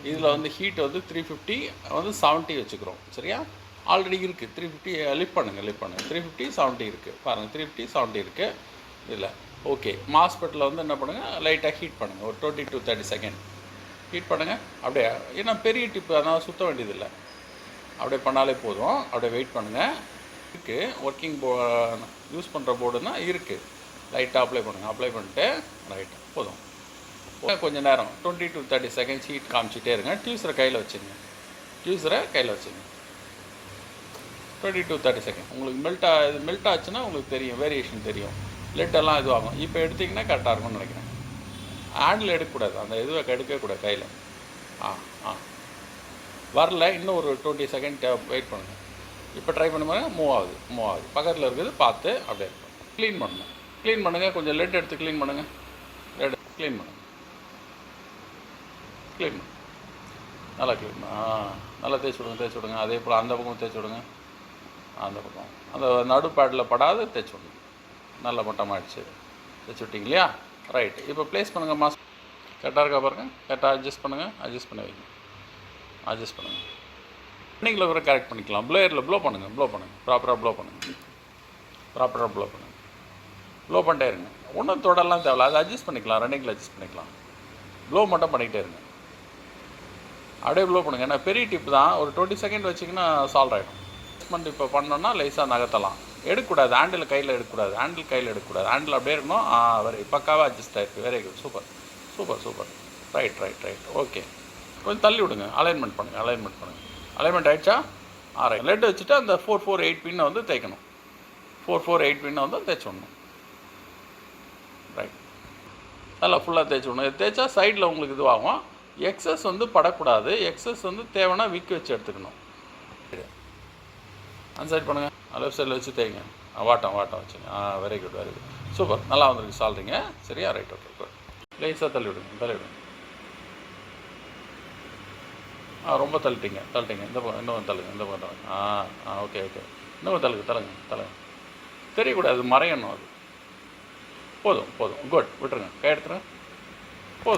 இதில் வந்து ஹீட் வந்து 350 வந்து 70 வச்சுக்கிறோம். சரியா? ஆல்ரெடி இருக்குது 350. லிஃப்ட் பண்ணுங்கள் 350 70 இருக்குது பாருங்கள். 350 70 இருக்குது இதில். ஓகே, மாஸ்பெட்டில் வந்து என்ன பண்ணுங்கள், லைட்டாக ஹீட் பண்ணுங்கள். ஒரு 20 to 30 செகண்ட் ஹீட் பண்ணுங்கள். அப்படியே, ஏன்னா பெரிய டிப்பு அதனால் சுற்ற வேண்டியதில்லை. அப்படியே பண்ணாலே போதும். அப்படியே வெயிட் பண்ணுங்கள். இருக்குது ஒர்க்கிங் யூஸ் பண்ணுற போர்டுன்னா இருக்குது. லைட்டாக அப்ளை பண்ணுங்கள். அப்ளை பண்ணிட்டு ரைட்டாக போதும். கொஞ்சம் நேரம் 20 to 30 செகண்ட்ஸ் ஹீட் காமிச்சிட்டே இருங்க. டியூஸரை கையில் வச்சுங்க. 20 to 30 செகண்ட் உங்களுக்கு மெல்ட் ஆச்சுன்னா உங்களுக்கு தெரியும், வேரியேஷன் தெரியும். லெட்டெல்லாம் இதுவாகும். இப்போ எடுத்திங்கன்னா கரெக்டாக இருக்கும்னு நினைக்கிறேன். ஹேண்டில் எடுக்கக்கூடாது, அந்த இதுவை எடுக்கவே கூடாது கையில். வரல, இன்னும் ஒரு 20 செகண்ட் வெயிட் பண்ணுங்கள். இப்போ ட்ரை பண்ண மாதிரி மூவ் ஆகுது. பக்கத்தில் இருக்குது பார்த்து அப்படியே இருக்கும். க்ளீன் பண்ணுங்கள். கொஞ்சம் லெட் எடுத்து க்ளீன் பண்ணுங்கள். க்ளீன் பண்ணுங்கள். நல்லா க்ளீன் நல்லா தேய்ச்சி விடுங்க. அதே போல் அந்த பக்கம் தேய்ச்சி விடுங்க. அந்த பக்கம் அந்த நடு பேடில் படாது தேய்ச்சி விடுங்க. நல்ல மட்டமாகிடுச்சு. தேய்ச்சி விட்டிங்க இல்லையா? ரைட். இப்போ ப்ளேஸ் பண்ணுங்கள். மாஸ்க் கரெக்டாக இருக்கா பாருங்கள். கரெக்டாக அட்ஜஸ்ட் பண்ணுங்கள். அட்ஜஸ்ட் பண்ணுங்கள். ரன்னிங்கில் கூட கரெக்ட் பண்ணிக்கலாம். ப்ளோயரில் ப்ளோ பண்ணுங்கள். ப்ராப்பராக ப்ளோ பண்ணுங்கள். ப்ளோ பண்ணிட்டே இருங்க. ஒன்றும் தொடலாம் தேவையில்ல. அதை அட்ஜஸ்ட் பண்ணிக்கலாம். ரன்னிங்கில் அட்ஜஸ்ட் பண்ணிக்கலாம். ப்ளோ மட்டும் பண்ணிக்கிட்டே இருங்க. அப்படியே ப்ளோ பண்ணுங்கள். ஏன்னா பெரிய டிப் தான். ஒரு 20 செகண்ட் வச்சிங்கன்னா சால்வ் ஆகிடும். அட்ஜஸ்ட்மெண்ட் இப்போ பண்ணோன்னா லைஸாக நகர்த்தலாம். எடுக்கக்கூடாது. ஹேண்டில் கையில் எடுக்கக்கூடாது. ஹேண்டில் அப்படியே இருக்கணும். வெரி பக்காவாக அட்ஜஸ்ட் ஆகிருக்கு. Very good. Super. Right. Okay, கொஞ்சம் தள்ளி விடுங்க. அலைன்மெண்ட் பண்ணுங்கள். அலைன்மெண்ட் ஆகிடுச்சா? ரைட். லெட் வச்சுட்டு அந்த 448 பின்னை வந்து தேய்க்கணும். 448 பின்னை வந்து தேய்ச்சி விடணும். ரைட். நல்லா ஃபுல்லாக தேய்ச்சி விடணும். தேய்ச்சா சைடில் உங்களுக்கு இதுவாகும். எக்ஸஸ் வந்து படக்கூடாது. எக்ஸஸ் வந்து தேவைன்னா விக்கு வச்சு எடுத்துக்கணும். அன்சைட் பண்ணுங்கள். லெஃப்ட் சைடில் வச்சு தேய்ங்க. வாட்டம் வச்சுங்க. Very good. சூப்பர். நல்லா வந்துருக்கு சால்றீங்க. சரியா? ரைட். Okay, good. லேஸாக தள்ளி விடுங்க. ரொம்ப தள்ளிட்டீங்க. இந்த பக்கம் இன்னும் தள்ளுங்க. ஓகே. இன்னும் தள்ளுங்க. தெரியக்கூடாது, மறையணும். அது போதும். குட். விட்டுருங்க. கை எடுத்துருங்க.